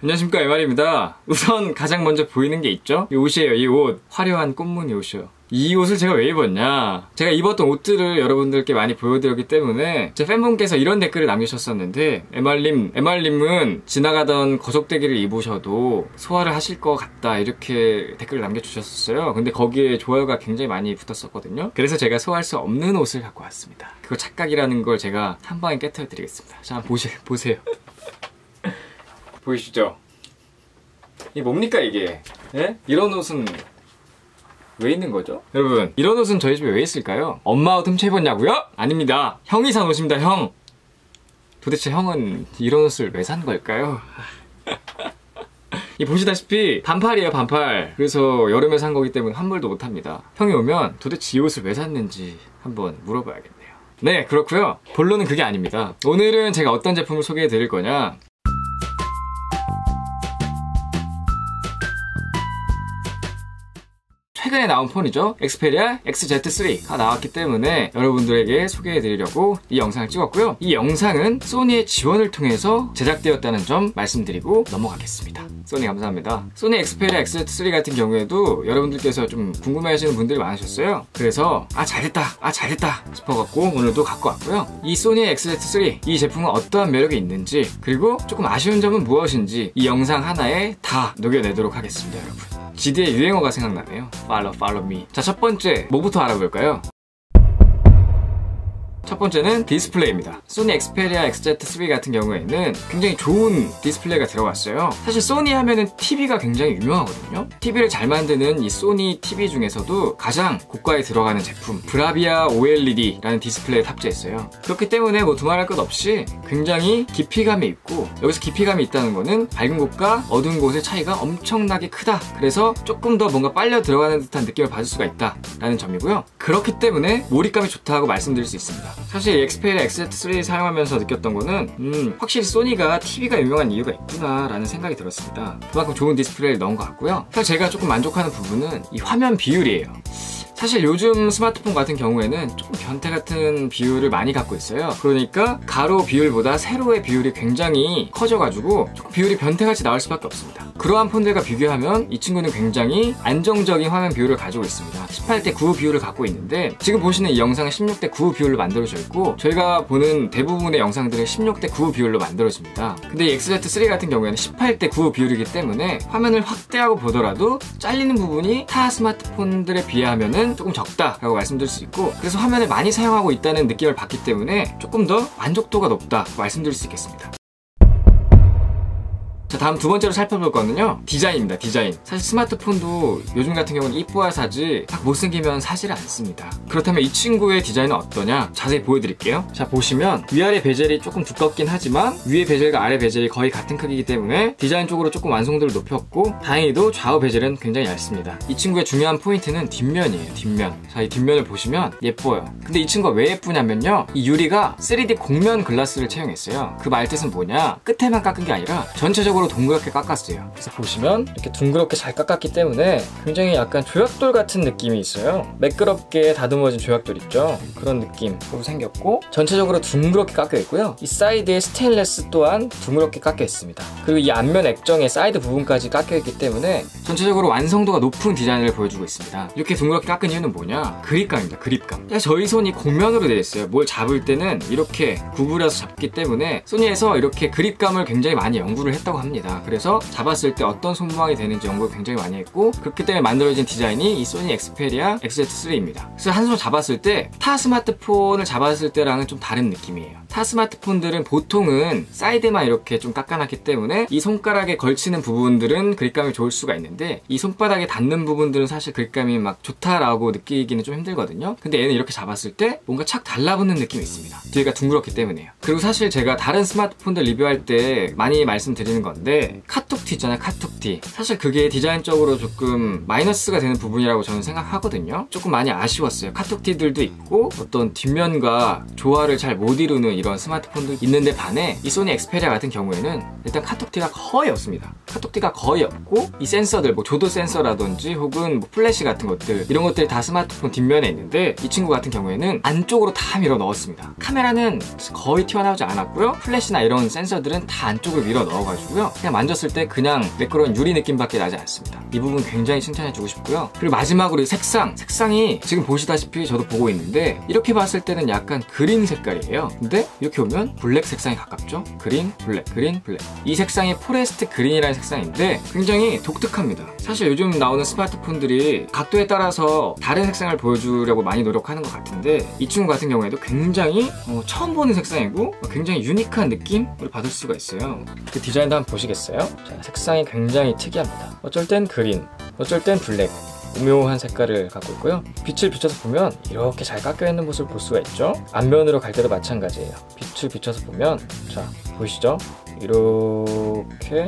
안녕하십니까, MR입니다. 우선 가장 먼저 보이는 게 있죠? 이 옷이에요. 이 옷. 화려한 꽃무늬 옷이요. 이 옷을 제가 왜 입었냐, 제가 입었던 옷들을 여러분들께 많이 보여드렸기 때문에 제 팬분께서 이런 댓글을 남기셨었는데, MR님은 지나가던 거적대기를 입으셔도 소화를 하실 것 같다, 이렇게 댓글을 남겨주셨었어요. 근데 거기에 좋아요가 굉장히 많이 붙었었거든요. 그래서 제가 소화할 수 없는 옷을 갖고 왔습니다. 그거 착각이라는 걸 제가 한 방에 깨트려 드리겠습니다. 자, 보세요. 보이시죠? 이게 뭡니까 이게? 예? 이런 옷은 왜 있는 거죠? 여러분, 이런 옷은 저희 집에 왜 있을까요? 엄마 옷 훔쳐 입었냐고요? 아닙니다. 형이 산 옷입니다, 형. 도대체 형은 이런 옷을 왜 산 걸까요? 이 보시다시피 반팔이에요, 반팔. 그래서 여름에 산 거기 때문에 환불도 못합니다. 형이 오면 도대체 이 옷을 왜 샀는지 한번 물어봐야겠네요. 네, 그렇고요. 본론은 그게 아닙니다. 오늘은 제가 어떤 제품을 소개해 드릴 거냐, 최근에 나온 폰이죠. 엑스페리아 XZ3가 나왔기 때문에 여러분들에게 소개해드리려고 이 영상을 찍었고요. 이 영상은 소니의 지원을 통해서 제작되었다는 점 말씀드리고 넘어가겠습니다. 소니 감사합니다. 소니 엑스페리아 XZ3 같은 경우에도 여러분들께서 좀 궁금해하시는 분들이 많으셨어요. 그래서 잘했다 싶어갖고 오늘도 갖고 왔고요. 이 소니의 XZ3, 이 제품은 어떠한 매력이 있는지, 그리고 조금 아쉬운 점은 무엇인지 이 영상 하나에 다 녹여내도록 하겠습니다, 여러분. GD의 유행어가 생각나네요. Follow me. 자, 첫 번째 뭐부터 알아볼까요? 첫 번째는 디스플레이입니다. 소니 엑스페리아 XZ3 같은 경우에는 굉장히 좋은 디스플레이가 들어갔어요. 사실 소니 하면은 TV가 굉장히 유명하거든요. TV를 잘 만드는 이 소니 TV 중에서도 가장 고가에 들어가는 제품, 브라비아 OLED라는 디스플레이를 탑재했어요. 그렇기 때문에 뭐 두말할 것 없이 굉장히 깊이감이 있고, 여기서 깊이감이 있다는 거는 밝은 곳과 어두운 곳의 차이가 엄청나게 크다, 그래서 조금 더 뭔가 빨려 들어가는 듯한 느낌을 받을 수가 있다 라는 점이고요. 그렇기 때문에 몰입감이 좋다고 말씀드릴 수 있습니다. 사실 엑스페리아 XZ3 사용하면서 느꼈던 거는 확실히 소니가 TV가 유명한 이유가 있구나 라는 생각이 들었습니다. 그만큼 좋은 디스플레이를 넣은 것 같고요. 사실 제가 조금 만족하는 부분은 이 화면 비율이에요. 사실 요즘 스마트폰 같은 경우에는 조금 변태 같은 비율을 많이 갖고 있어요. 그러니까 가로 비율보다 세로의 비율이 굉장히 커져가지고 조금 비율이 변태같이 나올 수밖에 없습니다. 그러한 폰들과 비교하면 이 친구는 굉장히 안정적인 화면 비율을 가지고 있습니다. 18대 9 비율을 갖고 있는데, 지금 보시는 이 영상은 16대 9 비율로 만들어져 있고, 저희가 보는 대부분의 영상들은 16대 9 비율로 만들어집니다. 근데 이 XZ3 같은 경우에는 18대 9 비율이기 때문에 화면을 확대하고 보더라도 잘리는 부분이 타 스마트폰들에 비하면은 조금 적다라고 말씀드릴 수 있고, 그래서 화면을 많이 사용하고 있다는 느낌을 받기 때문에 조금 더 만족도가 높다고 말씀드릴 수 있겠습니다. 자, 다음 두 번째로 살펴볼 거는요, 디자인입니다. 디자인. 사실 스마트폰도 요즘 같은 경우는 이뻐야 사지 딱 못생기면 사지를 않습니다. 그렇다면 이 친구의 디자인은 어떠냐, 자세히 보여드릴게요. 자, 보시면 위아래 베젤이 조금 두껍긴 하지만 위에 베젤과 아래 베젤이 거의 같은 크기이기 때문에 디자인 쪽으로 조금 완성도를 높였고, 다행히도 좌우 베젤은 굉장히 얇습니다. 이 친구의 중요한 포인트는 뒷면이에요. 뒷면. 자, 이 뒷면을 보시면 예뻐요. 근데 이 친구가 왜 예쁘냐면요, 이 유리가 3D 곡면 글라스를 채용했어요. 그 말뜻은 뭐냐, 끝에만 깎은 게 아니라 전체적으로 동그랗게 깎았어요. 그래서 보시면 이렇게 둥그렇게 잘 깎았기 때문에 굉장히 약간 조약돌 같은 느낌이 있어요. 매끄럽게 다듬어진 조약돌 있죠? 그런 느낌으로 생겼고, 전체적으로 둥그렇게 깎여 있고요. 이 사이드에 스테인레스 또한 둥그렇게 깎여 있습니다. 그리고 이 앞면 액정의 사이드 부분까지 깎여 있기 때문에 전체적으로 완성도가 높은 디자인을 보여주고 있습니다. 이렇게 둥그렇게 깎은 이유는 뭐냐, 그립감입니다. 그립감. 저희 손이 곡면으로 되어 있어요. 뭘 잡을 때는 이렇게 구부려서 잡기 때문에 소니에서 이렇게 그립감을 굉장히 많이 연구를 했다고 합니다. 그래서 잡았을 때 어떤 손모양이 되는지 연구를 굉장히 많이 했고, 그렇기 때문에 만들어진 디자인이 이 소니 엑스페리아 XZ3입니다. 그래서 한 손 잡았을 때 타 스마트폰을 잡았을 때랑은 좀 다른 느낌이에요. 타 스마트폰들은 보통은 사이드만 이렇게 좀 깎아놨기 때문에 이 손가락에 걸치는 부분들은 그립감이 좋을 수가 있는데, 이 손바닥에 닿는 부분들은 사실 그립감이 막 좋다라고 느끼기는 좀 힘들거든요. 근데 얘는 이렇게 잡았을 때 뭔가 착 달라붙는 느낌이 있습니다. 뒤가 둥그렇기 때문에요. 그리고 사실 제가 다른 스마트폰들 리뷰할 때 많이 말씀드리는 건데, 카톡티 있잖아요, 카톡티. 사실 그게 디자인적으로 조금 마이너스가 되는 부분이라고 저는 생각하거든요. 조금 많이 아쉬웠어요. 카톡티들도 있고 어떤 뒷면과 조화를 잘 못 이루는 이런 스마트폰도 있는데 반해 이 소니 엑스페리아 같은 경우에는 일단 카톡티가 거의 없습니다. 카톡티가 거의 없고 이 센서들 뭐 조도 센서라든지 혹은 뭐 플래시 같은 것들 이런 것들이 다 스마트폰 뒷면에 있는데 이 친구 같은 경우에는 안쪽으로 다 밀어 넣었습니다. 카메라는 거의 튀어나오지 않았고요. 플래시나 이런 센서들은 다 안쪽으로 밀어 넣어가지고요. 그냥 만졌을 때 그냥 매끄러운 유리 느낌밖에 나지 않습니다. 이 부분 굉장히 칭찬해주고 싶고요. 그리고 마지막으로 이 색상이 지금 보시다시피 저도 보고 있는데 이렇게 봤을 때는 약간 그린 색깔이에요. 근데 이렇게 보면 블랙 색상에 가깝죠? 그린, 블랙, 그린, 블랙. 이 색상이 포레스트 그린이라는 색상인데 굉장히 독특합니다. 사실 요즘 나오는 스마트폰들이 각도에 따라서 다른 색상을 보여주려고 많이 노력하는 것 같은데 이 친구 같은 경우에도 굉장히 처음 보는 색상이고 굉장히 유니크한 느낌을 받을 수가 있어요. 그 디자인도 한번 보시겠어요? 자, 색상이 굉장히 특이합니다. 어쩔 땐 그린, 어쩔 땐 블랙, 오묘한 색깔을 갖고 있고요. 빛을 비춰서 보면 이렇게 잘 깎여있는 모습을 볼 수가 있죠. 앞면으로 갈 때도 마찬가지예요. 빛을 비춰서 보면 자 보이시죠? 이렇게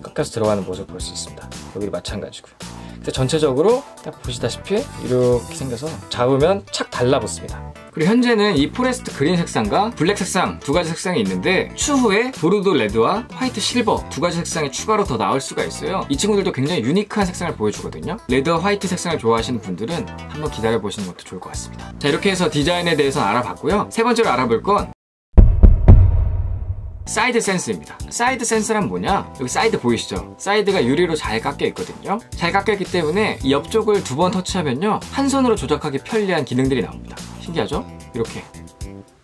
깎여서 들어가는 모습을 볼 수 있습니다. 여기도 마찬가지고요. 근데 전체적으로 딱 보시다시피 이렇게 생겨서 잡으면 착 달라붙습니다. 그리고 현재는 이 포레스트 그린 색상과 블랙 색상 두 가지 색상이 있는데 추후에 보르도 레드와 화이트 실버 두 가지 색상이 추가로 더 나올 수가 있어요. 이 친구들도 굉장히 유니크한 색상을 보여주거든요. 레드와 화이트 색상을 좋아하시는 분들은 한번 기다려보시는 것도 좋을 것 같습니다. 자, 이렇게 해서 디자인에 대해서 알아봤고요. 세 번째로 알아볼 건 사이드 센스입니다. 사이드 센스란 뭐냐? 여기 사이드 보이시죠? 사이드가 유리로 잘 깎여 있거든요. 잘 깎여 있기 때문에 이 옆쪽을 두 번 터치하면요 한 손으로 조작하기 편리한 기능들이 나옵니다. 신기하죠? 이렇게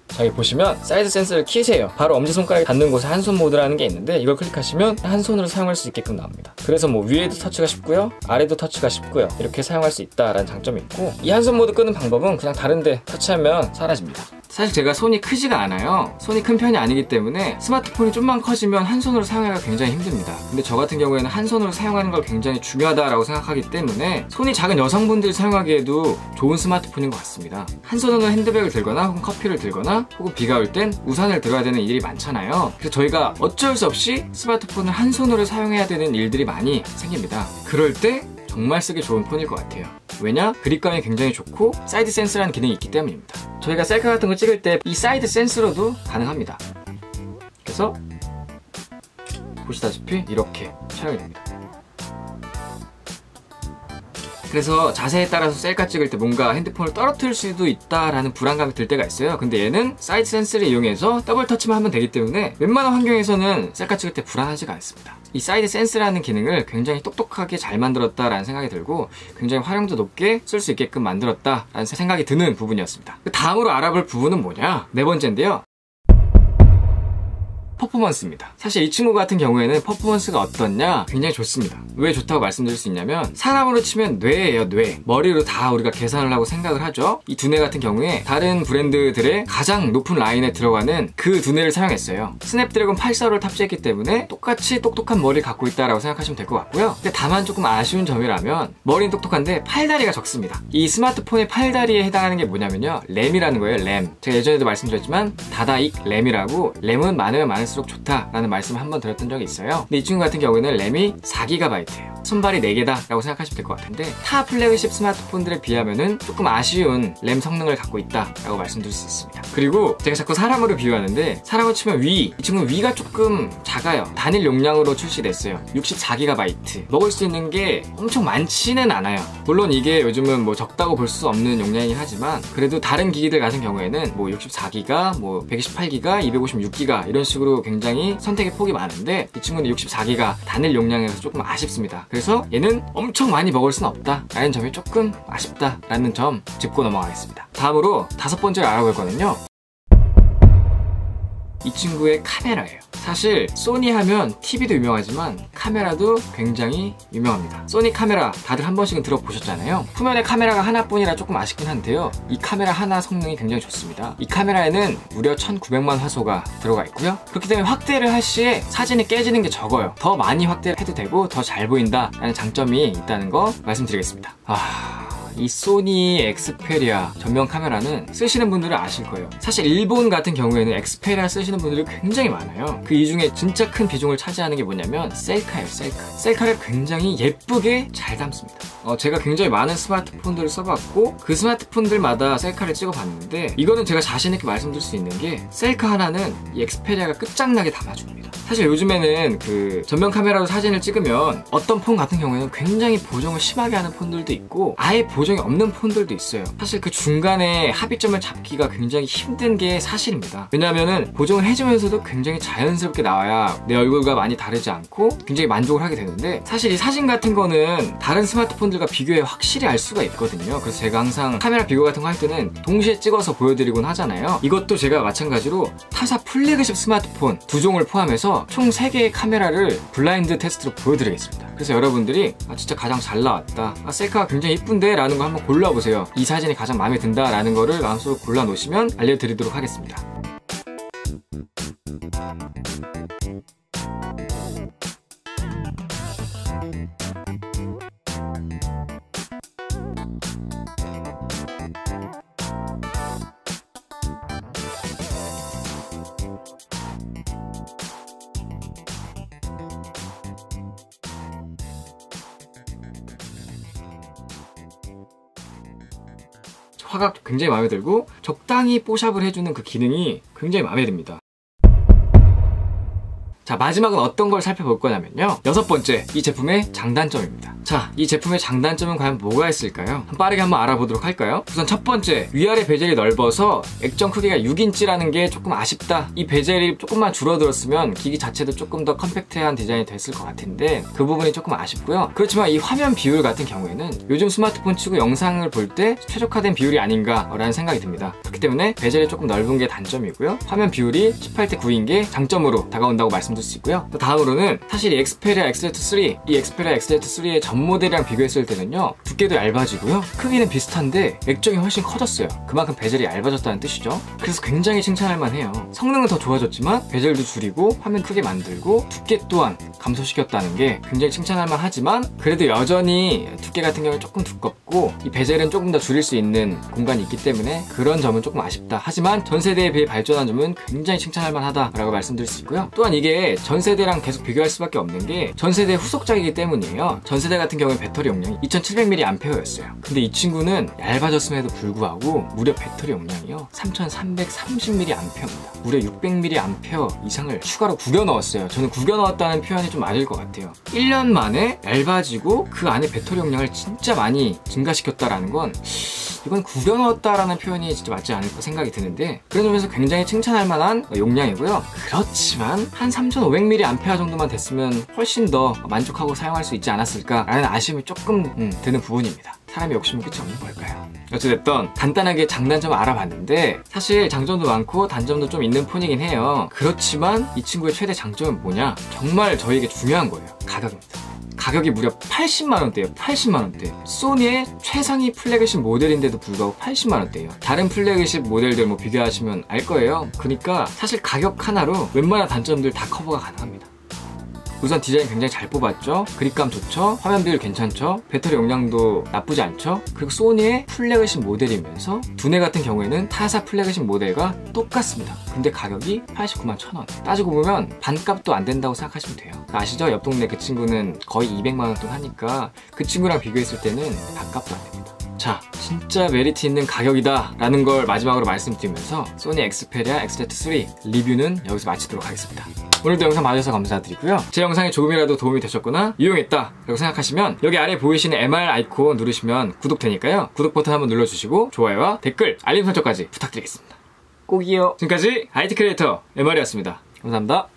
자, 여기 보시면 사이드 센서를 키세요. 바로 엄지손가락이 닿는 곳에 한 손 모드라는 게 있는데 이걸 클릭하시면 한 손으로 사용할 수 있게끔 나옵니다. 그래서 뭐 위에도 터치가 쉽고요, 아래도 터치가 쉽고요, 이렇게 사용할 수 있다라는 장점이 있고 이 한 손 모드 끄는 방법은 그냥 다른데 터치하면 사라집니다. 사실 제가 손이 크지가 않아요. 손이 큰 편이 아니기 때문에 스마트폰이 좀만 커지면 한 손으로 사용하기가 굉장히 힘듭니다. 근데 저 같은 경우에는 한 손으로 사용하는 걸 굉장히 중요하다라고 생각하기 때문에 손이 작은 여성분들이 사용하기에도 좋은 스마트폰인 것 같습니다. 한 손으로 핸드백을 들거나 혹은 커피를 들거나 혹은 비가 올 땐 우산을 들어야 되는 일이 많잖아요. 그래서 저희가 어쩔 수 없이 스마트폰을 한 손으로 사용해야 되는 일들이 많이 생깁니다. 그럴 때 정말 쓰기 좋은 폰일 것 같아요. 왜냐? 그립감이 굉장히 좋고 사이드 센스라는 기능이 있기 때문입니다. 저희가 셀카 같은 거 찍을 때 이 사이드 센스로도 가능합니다. 그래서 보시다시피 이렇게 촬영이 됩니다. 그래서 자세에 따라서 셀카 찍을 때 뭔가 핸드폰을 떨어뜨릴 수도 있다라는 불안감이 들 때가 있어요. 근데 얘는 사이드 센스를 이용해서 더블 터치만 하면 되기 때문에 웬만한 환경에서는 셀카 찍을 때 불안하지가 않습니다. 이 사이드 센스라는 기능을 굉장히 똑똑하게 잘 만들었다라는 생각이 들고 굉장히 활용도 높게 쓸 수 있게끔 만들었다라는 생각이 드는 부분이었습니다. 다음으로 알아볼 부분은 뭐냐? 네 번째인데요. 퍼포먼스입니다. 사실 이 친구 같은 경우에는 퍼포먼스가 어떻냐? 굉장히 좋습니다. 왜 좋다고 말씀드릴 수 있냐면 사람으로 치면 뇌예요, 뇌. 머리로 다 우리가 계산을 하고 생각을 하죠. 이 두뇌 같은 경우에 다른 브랜드들의 가장 높은 라인에 들어가는 그 두뇌를 사용했어요. 스냅드래곤 84를 탑재했기 때문에 똑같이 똑똑한 머리를 갖고 있다라고 생각하시면 될 것 같고요. 근데 다만 조금 아쉬운 점이라면 머리는 똑똑한데 팔다리가 적습니다. 이 스마트폰의 팔다리에 해당하는 게 뭐냐면요, 램이라는 거예요. 램. 제가 예전에도 말씀드렸지만 다다익 램이라고, 램은 많으면 많을수록 좋다라는 말씀을 한번 드렸던 적이 있어요. 근데 이 친구 같은 경우에는 램이 4GB예요. 손발이 4개다 라고 생각하시면 될 것 같은데 타 플래그십 스마트폰들에 비하면은 조금 아쉬운 램 성능을 갖고 있다 라고 말씀드릴 수 있습니다. 그리고 제가 자꾸 사람으로 비유하는데 사람으로 치면 위, 이 친구는 위가 조금 작아요. 단일 용량으로 출시됐어요. 64GB. 먹을 수 있는 게 엄청 많지는 않아요. 물론 이게 요즘은 뭐 적다고 볼 수 없는 용량이긴 하지만 그래도 다른 기기들 같은 경우에는 뭐 64GB, 뭐 128GB, 256GB 이런 식으로 굉장히 선택의 폭이 많은데 이 친구는 64GB 단일 용량에서 조금 아쉽습니다. 그래서 얘는 엄청 많이 먹을 수는 없다 라는 점이 조금 아쉽다 라는 점 짚고 넘어가겠습니다. 다음으로 다섯 번째로 알아볼 거는요, 이 친구의 카메라예요. 사실 소니 하면 TV도 유명하지만 카메라도 굉장히 유명합니다. 소니 카메라 다들 한 번씩은 들어보셨잖아요. 후면에 카메라가 하나뿐이라 조금 아쉽긴 한데요, 이 카메라 하나 성능이 굉장히 좋습니다. 이 카메라에는 무려 1900만 화소가 들어가 있고요. 그렇기 때문에 확대를 할 시에 사진이 깨지는 게 적어요. 더 많이 확대를 해도 되고 더 잘 보인다 라는 장점이 있다는 거 말씀드리겠습니다. 이 소니 엑스페리아 전면 카메라는 쓰시는 분들은 아실 거예요. 사실 일본 같은 경우에는 엑스페리아 쓰시는 분들이 굉장히 많아요. 그 이 중에 진짜 큰 비중을 차지하는 게 뭐냐면 셀카예요. 셀카를 굉장히 예쁘게 잘 담습니다. 제가 굉장히 많은 스마트폰들을 써봤고 그 스마트폰들마다 셀카를 찍어봤는데 이거는 제가 자신있게 말씀드릴 수 있는 게 셀카 하나는 이 엑스페리아가 끝장나게 담아줍니다. 사실 요즘에는 그 전면 카메라로 사진을 찍으면 어떤 폰 같은 경우에는 굉장히 보정을 심하게 하는 폰들도 있고 아예 보정이 없는 폰들도 있어요. 사실 그 중간에 합의점을 잡기가 굉장히 힘든 게 사실입니다. 왜냐하면은 보정을 해주면서도 굉장히 자연스럽게 나와야 내 얼굴과 많이 다르지 않고 굉장히 만족을 하게 되는데 사실 이 사진 같은 거는 다른 스마트폰들과 비교해 확실히 알 수가 있거든요. 그래서 제가 항상 카메라 비교 같은 거 할 때는 동시에 찍어서 보여드리곤 하잖아요. 이것도 제가 마찬가지로 타사 플래그십 스마트폰 2종을 포함해서 총 3개의 카메라를 블라인드 테스트로 보여드리겠습니다. 그래서 여러분들이 진짜 가장 잘 나왔다, 셀카가 굉장히 이쁜데 라는 거 한번 골라보세요. 이 사진이 가장 마음에 든다 라는 거를 마음속으로 골라 놓으시면 알려드리도록 하겠습니다. 화각 굉장히 마음에 들고 적당히 뽀샵을 해주는 그 기능이 굉장히 마음에 듭니다. 자, 마지막은 어떤 걸 살펴볼 거냐면요, 6번째, 이 제품의 장단점입니다. 자, 이 제품의 장단점은 과연 뭐가 있을까요? 빠르게 한번 알아보도록 할까요? 우선 첫 번째, 위아래 베젤이 넓어서 액정 크기가 6인치라는 게 조금 아쉽다. 이 베젤이 조금만 줄어들었으면 기기 자체도 조금 더 컴팩트한 디자인이 됐을 것 같은데 그 부분이 조금 아쉽고요. 그렇지만 이 화면 비율 같은 경우에는 요즘 스마트폰 치고 영상을 볼 때 최적화된 비율이 아닌가라는 생각이 듭니다. 그렇기 때문에 베젤이 조금 넓은 게 단점이고요, 화면 비율이 18대 9인 게 장점으로 다가온다고 말씀드릴 수 있고요. 다음으로는 사실 이 엑스페리아 XZ3, 이 엑스페리아 XZ3의 전 모델이랑 비교했을 때는요, 두께도 얇아지고요, 크기는 비슷한데 액정이 훨씬 커졌어요. 그만큼 베젤이 얇아졌다는 뜻이죠. 그래서 굉장히 칭찬할 만해요. 성능은 더 좋아졌지만 베젤도 줄이고 화면 크게 만들고 두께 또한 감소시켰다는 게 굉장히 칭찬할 만하지만 그래도 여전히 두께 같은 경우는 조금 두껍고 이 베젤은 조금 더 줄일 수 있는 공간이 있기 때문에 그런 점은 조금 아쉽다. 하지만 전 세대에 비해 발전한 점은 굉장히 칭찬할 만하다라고 말씀드릴 수 있고요. 또한 이게 전 세대랑 계속 비교할 수밖에 없는 게 전 세대의 후속작이기 때문이에요. 전 세대 같은 경우에 배터리 용량이 2700mAh였어요. 근데 이 친구는 얇아졌음에도 불구하고 무려 배터리 용량이요 3330mAh입니다. 무려 600mAh 이상을 추가로 구겨 넣었어요. 저는 구겨 넣었다는 표현이 좀 맞을 것 같아요. 1년 만에 얇아지고 그 안에 배터리 용량을 진짜 많이 증가시켰다라는 건 이건 구겨 넣었다라는 표현이 진짜 맞지 않을까 생각이 드는데 그런 점에서 굉장히 칭찬할 만한 용량이고요. 그렇지만 한 3500mAh 정도만 됐으면 훨씬 더 만족하고 사용할 수 있지 않았을까라는 아쉬움이 조금 드는 부분입니다. 사람의 욕심은 끝이 없는 걸까요? 어찌됐든 간단하게 장단점을 알아봤는데 사실 장점도 많고 단점도 좀 있는 폰이긴 해요. 그렇지만 이 친구의 최대 장점은 뭐냐? 정말 저에게 중요한 거예요. 가격입니다. 가격이 무려 80만원대예요. 80만원대. 소니의 최상위 플래그십 모델인데도 불구하고 80만원대예요. 다른 플래그십 모델들 뭐 비교하시면 알 거예요. 그러니까 사실 가격 하나로 웬만한 단점들 다 커버가 가능합니다. 우선 디자인 굉장히 잘 뽑았죠. 그립감 좋죠. 화면 비율 괜찮죠. 배터리 용량도 나쁘지 않죠. 그리고 소니의 플래그십 모델이면서 두뇌 같은 경우에는 타사 플래그십 모델과 똑같습니다. 근데 가격이 891,000원. 따지고 보면 반값도 안 된다고 생각하시면 돼요. 아시죠? 옆 동네 그 친구는 거의 200만원 돈 하니까 그 친구랑 비교했을 때는 반값도 안 됩니다. 자, 진짜 메리트 있는 가격이다 라는 걸 마지막으로 말씀드리면서 소니 엑스페리아 XZ3 리뷰는 여기서 마치도록 하겠습니다. 오늘도 영상 봐주셔서 감사드리고요. 제 영상이 조금이라도 도움이 되셨거나 유용했다 라고 생각하시면 여기 아래 보이시는 MR 아이콘 누르시면 구독되니까요. 구독 버튼 한번 눌러주시고 좋아요와 댓글, 알림 설정까지 부탁드리겠습니다. 꼭이요. 지금까지 IT 크리에이터 MR이었습니다. 감사합니다.